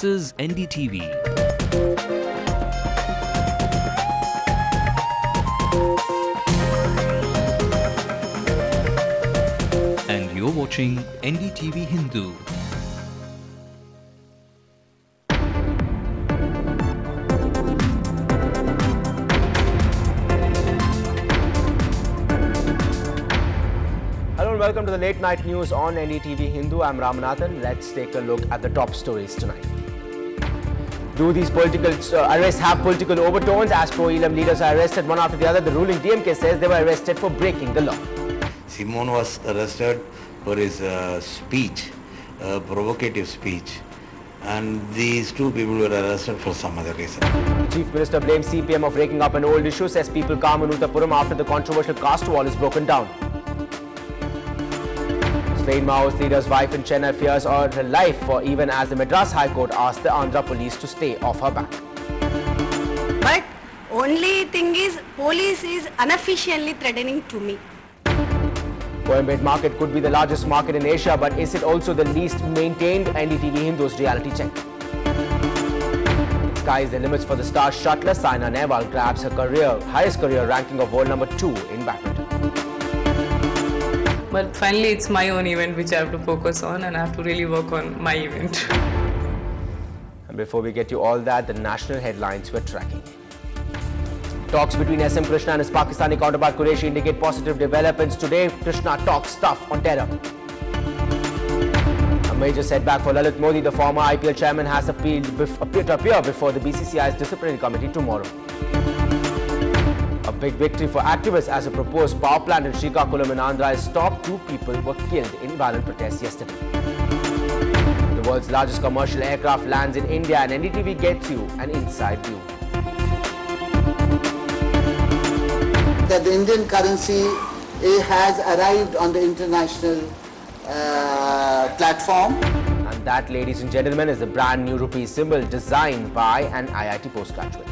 This is NDTV. And you're watching NDTV Hindu. Hello and welcome to the late night news on NETV Hindu. I'm Ramanathan. Let's take a look at the top stories tonight. Do these political arrests have political overtones? As pro-Elam leaders are arrested one after the other, the ruling DMK says they were arrested for breaking the law. Simon was arrested for his speech, provocative speech, and these two people were arrested for some other reason. Chief Minister blames CPM of raking up an old issue, says people calm in Uttapuram after the controversial caste wall is broken down. Slain Maoist leader's wife in Chennai fears her life for even as the Madras High Court asked the Andhra police to stay off her back. But only thing is, police is unofficially threatening to me. Coimbatore market could be the largest market in Asia, but is it also the least maintained? NDTV Hindu's reality check. Sky's the limits for the star shuttler. Saina Nehwal grabs her highest career ranking of world number 2 in badminton. But finally, it's my own event which I have to focus on, and I have to really work on my event. And before we get you all that, the national headlines we're tracking. Talks between SM Krishna and his Pakistani counterpart Qureshi indicate positive developments today. Krishna talks tough on terror. A major setback for Lalit Modi. The former IPL chairman has appeared to appear before the BCCI's disciplinary committee tomorrow. A big victory for activists as a proposed power plant in Srikakulam in Andhra is stopped. 2 people were killed in violent protests yesterday. The world's largest commercial aircraft lands in India, and NDTV gets you an inside view. That the Indian currency has arrived on the international platform. And that, ladies and gentlemen, is the brand new rupee symbol designed by an IIT postgraduate.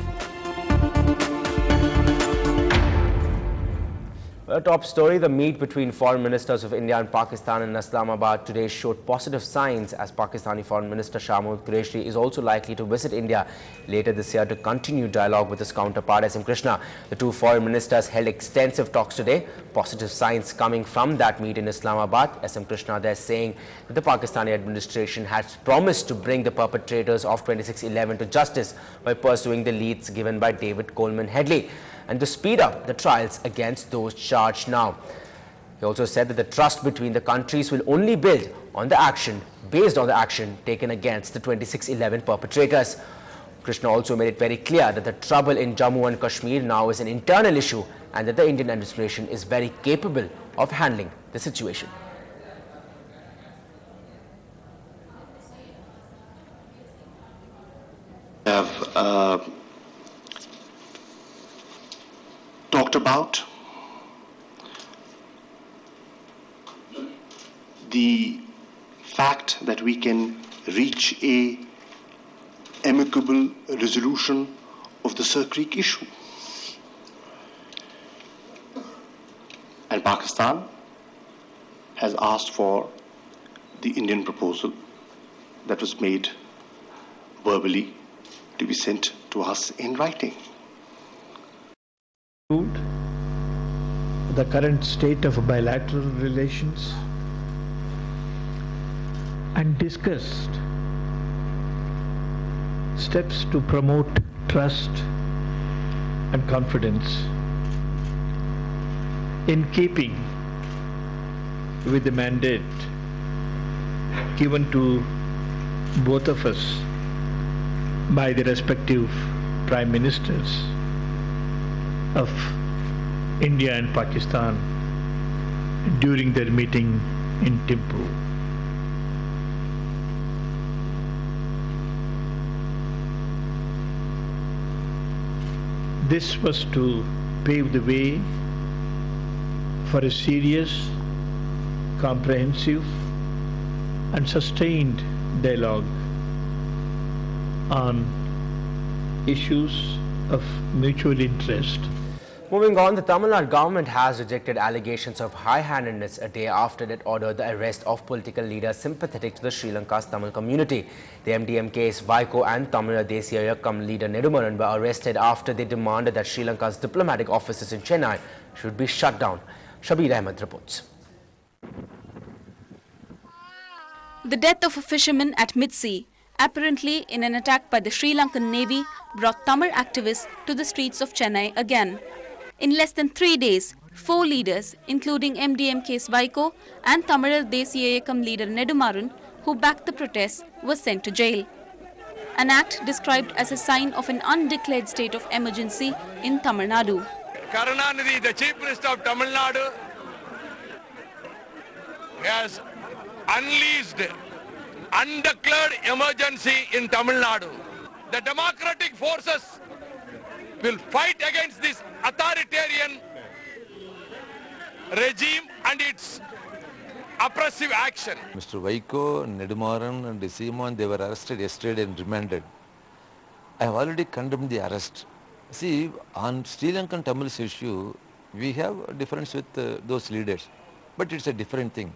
A top story, the meet between foreign ministers of India and Pakistan in Islamabad today showed positive signs, as Pakistani Foreign Minister Shah Mahmood Qureshi is also likely to visit India later this year to continue dialogue with his counterpart SM Krishna. The two foreign ministers held extensive talks today. Positive signs coming from that meet in Islamabad. SM Krishna there saying that the Pakistani administration has promised to bring the perpetrators of 26/11 to justice by pursuing the leads given by David Coleman Headley, and to speed up the trials against those charged now. He also said that the trust between the countries will only build on the action, based on the action taken against the 26/11 perpetrators. Krishna also made it very clear that the trouble in Jammu and Kashmir now is an internal issue, and that the Indian administration is very capable of handling the situation. We have talked about the fact that we can reach a amicable resolution of the Sir Creek issue. And Pakistan has asked for the Indian proposal that was made verbally to be sent to us in writing. The current state of bilateral relations and discussed steps to promote trust and confidence in keeping with the mandate given to both of us by the respective prime ministers of India and Pakistan during their meeting in Thimphu. This was to pave the way for a serious, comprehensive and sustained dialogue on issues of mutual interest. Moving on, the Tamil Nadu government has rejected allegations of high-handedness a day after it ordered the arrest of political leaders sympathetic to the Sri Lanka's Tamil community. The MDMK's Vaiko and Tamil Desiyayakam leader Nedumaran were arrested after they demanded that Sri Lanka's diplomatic offices in Chennai should be shut down. Shabir Ahmed reports. The death of a fisherman at mid-sea, apparently in an attack by the Sri Lankan Navy, brought Tamil activists to the streets of Chennai again. In less than 3 days, 4 leaders, including MDMK's Vaiko and Tamil Desiyayakam leader Nedumaran, who backed the protests, were sent to jail. An act described as a sign of an undeclared state of emergency in Tamil Nadu. Karunanidhi, the Chief Minister of Tamil Nadu, has unleashed undeclared emergency in Tamil Nadu. The democratic forces will fight against this authoritarian regime and its oppressive action. Mr. Vaiko, Nedumaran and Seaman, they were arrested yesterday and remanded. I have already condemned the arrest. See, on Sri Lankan Tamils issue, we have a difference with those leaders, but it's a different thing.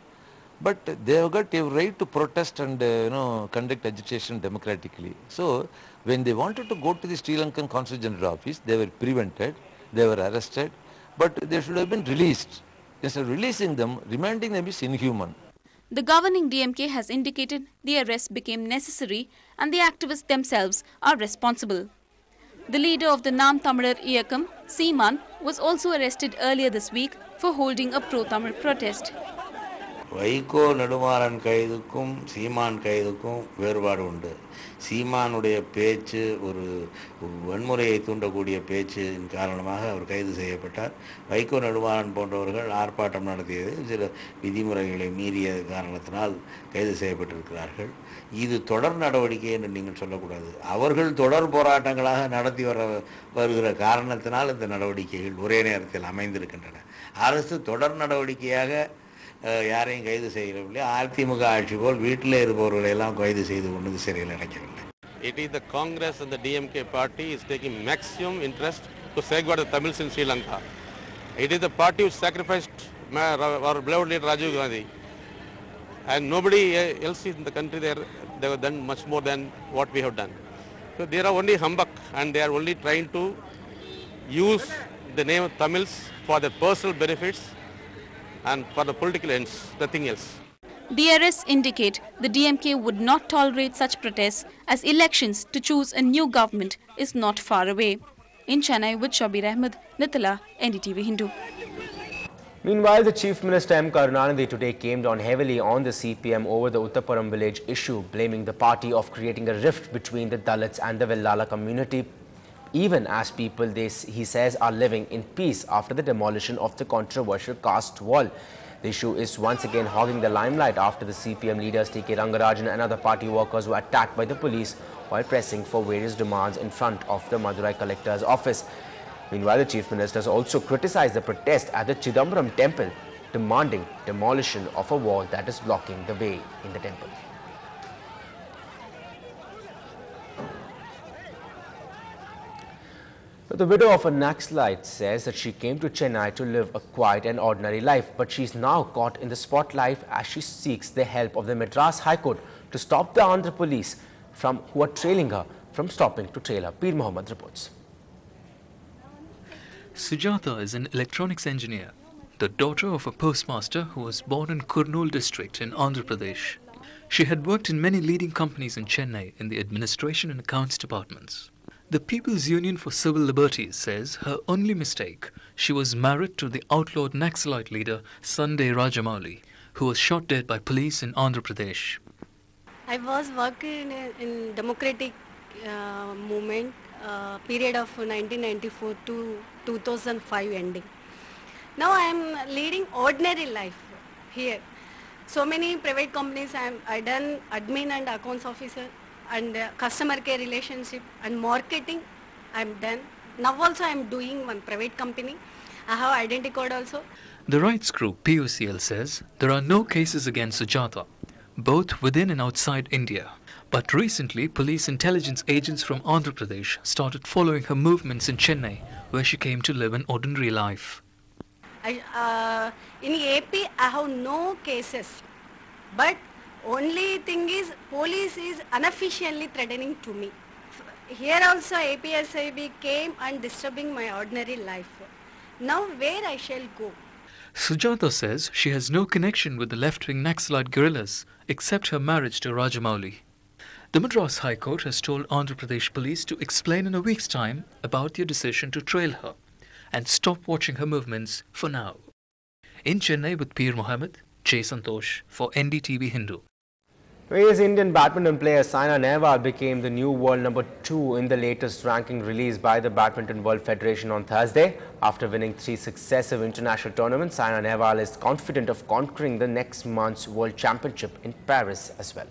But they have got a right to protest and conduct agitation democratically. So when they wanted to go to the Sri Lankan Consul General office, they were prevented, they were arrested, but they should have been released. Instead of releasing them, remanding them is inhuman. The governing DMK has indicated the arrest became necessary and the activists themselves are responsible. The leader of the Nam Tamilar Iyakam, Seaman, was also arrested earlier this week for holding a pro-Tamil protest. Vaiko Nedumaran கைதுக்கும் சீமான் கைதுக்கும் வேறுபாடு உண்டு. சீமானுடைய பேச்சு ஒரு வன்முறையை தூண்டக்கூடிய பேச்சின் காரணமாக அவர் கைது செய்யப்பட்டார். வைகோ நெடுமாறன் போன்றவர்கள் ஆர்ப்பாட்டம் நடத்தியது சில விதிமுறைகளை மீறிய காரணத்தினால் கைது செய்யப்பட்டிருக்கிறார்கள். இது தொடர் நடவடிக்கை என்று நீங்கள் சொல்லக்கூடாது. அவர்கள் தொடர் போராட்டங்களாக நடத்தி வருகிற காரணத்தினால் இந்த நடவடிக்கைகள் ஒரே நேரத்தில் அமைந்திருக்கின்றன. அரசு தொடர் நடவடிக்கையாக யாரையும் கைது செய்யவில்லை. அதிமுக ஆட்சி போல் வீட்டிலே இருப்பவர்களை எல்லாம் கைது செய்து கொண்டு சிறையில் அடைக்கவில்லை. It is the Congress and the DMK party is taking maximum interest to safeguard the Tamils in Sri Lanka. It is the party which sacrificed our beloved leader Rajiv Gandhi, and nobody else in the country they have done much more than what we have done. So they are only humbug and they are only trying to use the name of Tamils for their personal benefits and for the political ends, nothing else. The arrests indicate the DMK would not tolerate such protests as elections to choose a new government is not far away. In Chennai with Shabir Ahmed, Nithala, NDTV Hindu. Meanwhile, the Chief Minister M. Karunanidhi today came down heavily on the CPM over the Uttapuram village issue, blaming the party of creating a rift between the Dalits and the Vellala community, even as people, he says, are living in peace after the demolition of the controversial caste wall. The issue is once again hogging the limelight after the CPM leaders T.K. Rangarajan and other party workers were attacked by the police while pressing for various demands in front of the Madurai collector's office. Meanwhile, the Chief Minister has also criticized the protest at the Chidambaram temple, demanding demolition of a wall that is blocking the way in the temple. The widow of a Naxalite says that she came to Chennai to live a quiet and ordinary life, but she is now caught in the spotlight as she seeks the help of the Madras High Court to stop the Andhra police who are trailing her from stopping to trail her. Peer Mohammed reports. Sujata is an electronics engineer, the daughter of a postmaster who was born in Kurnool district in Andhra Pradesh. She had worked in many leading companies in Chennai in the administration and accounts departments. The People's Union for Civil Liberties says her only mistake, she was married to the outlawed Naxalite leader Sunday Rajamouli, who was shot dead by police in Andhra Pradesh. I was working in democratic movement period of 1994 to 2005 ending. Now I am leading ordinary life here. So many private companies I done admin and accounts officer and customer care relationship and marketing I am done. Now also I am doing one private company. I have identity code also. The rights group POCL says there are no cases against Sujata, both within and outside India. But recently, police intelligence agents from Andhra Pradesh started following her movements in Chennai, where she came to live an ordinary life. In AP, I have no cases, but only thing is police is unofficially threatening to me. Here also APSIB came and disturbing my ordinary life. Now where I shall go? Sujata says she has no connection with the left-wing Naxalite guerrillas except her marriage to Rajamouli. The Madras High Court has told Andhra Pradesh police to explain in a week's time about their decision to trail her and stop watching her movements for now. In Chennai with Peer Mohammed, Jay Santosh for NDTV Hindu. Whereas Indian badminton player Saina Nehwal became the new world number 2 in the latest ranking released by the Badminton World Federation on Thursday. After winning 3 successive international tournaments, Saina Nehwal is confident of conquering the next month's World Championship in Paris as well.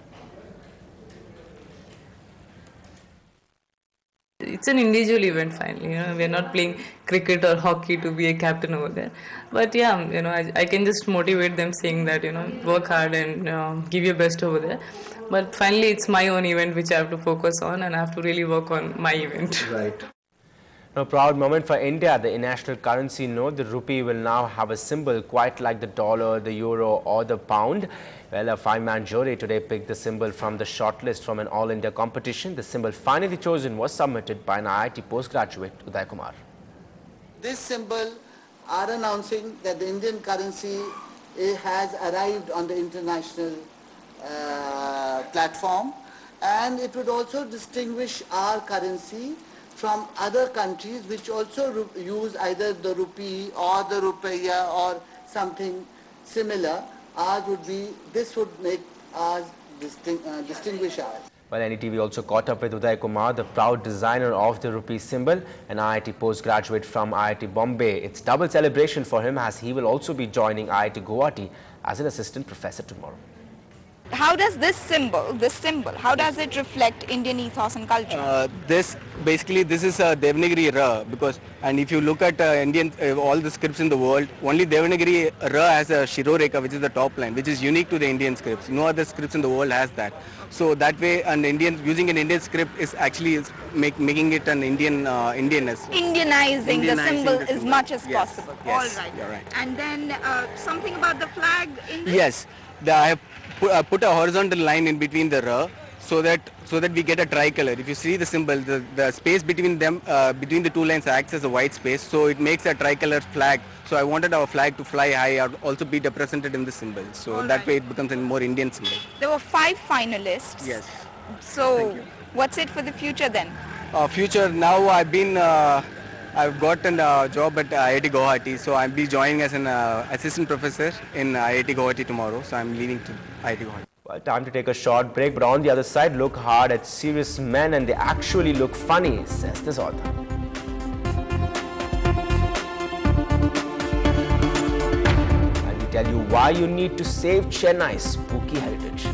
It's an individual event finally, we're not playing cricket or hockey to be a captain over there. But yeah, I can just motivate them saying that, work hard and give your best over there. But finally it's my own event which I have to focus on, and I have to really work on my event. Right. A proud moment for India. The national currency note, the rupee, will now have a symbol quite like the dollar, the euro or the pound. Well, a 5-man jury today picked the symbol from the shortlist from an all-India competition. The symbol finally chosen was submitted by an IIT postgraduate, Uday Kumar. This symbol are announcing that the Indian currency has arrived on the international platform, and it would also distinguish our currency from other countries which also use either the rupee or the rupiah or something similar. Ours would be, this would make ours distinguish ours. Well, NETV also caught up with Uday Kumar, the proud designer of the rupee symbol, an IIT postgraduate from IIT Bombay. It's double celebration for him as he will also be joining IIT Guwahati as an assistant professor tomorrow. How does this symbol, how does it reflect Indian ethos and culture? This is a Devanagari Ra, because, and if you look at all the scripts in the world, only Devanagari Ra has a Shiroreka, which is the top line, which is unique to the Indian scripts. No other scripts in the world has that. So that way, using an Indian script is actually making it an Indianness. Indianizing the symbol as much as possible. Yes, all right. You're right. And then something about the flag in this? Yes, I have put a horizontal line in between the Ra, so that we get a tricolor. If you see the symbol, the space between them, between the two lines acts as a white space, so it makes a tricolor flag. So I wanted our flag to fly high and also be represented in the symbol. So that way it becomes a more Indian symbol. There were 5 finalists. Yes. So what's it for the future then? Future, now I've gotten a job at IIT Guwahati, so I'll be joining as an assistant professor in IIT Guwahati tomorrow. So I'm leaving to IIT Guwahati. Well, time to take a short break, but on the other side, look hard at serious men and they actually look funny, says this author. And we tell you why you need to save Chennai's spooky heritage.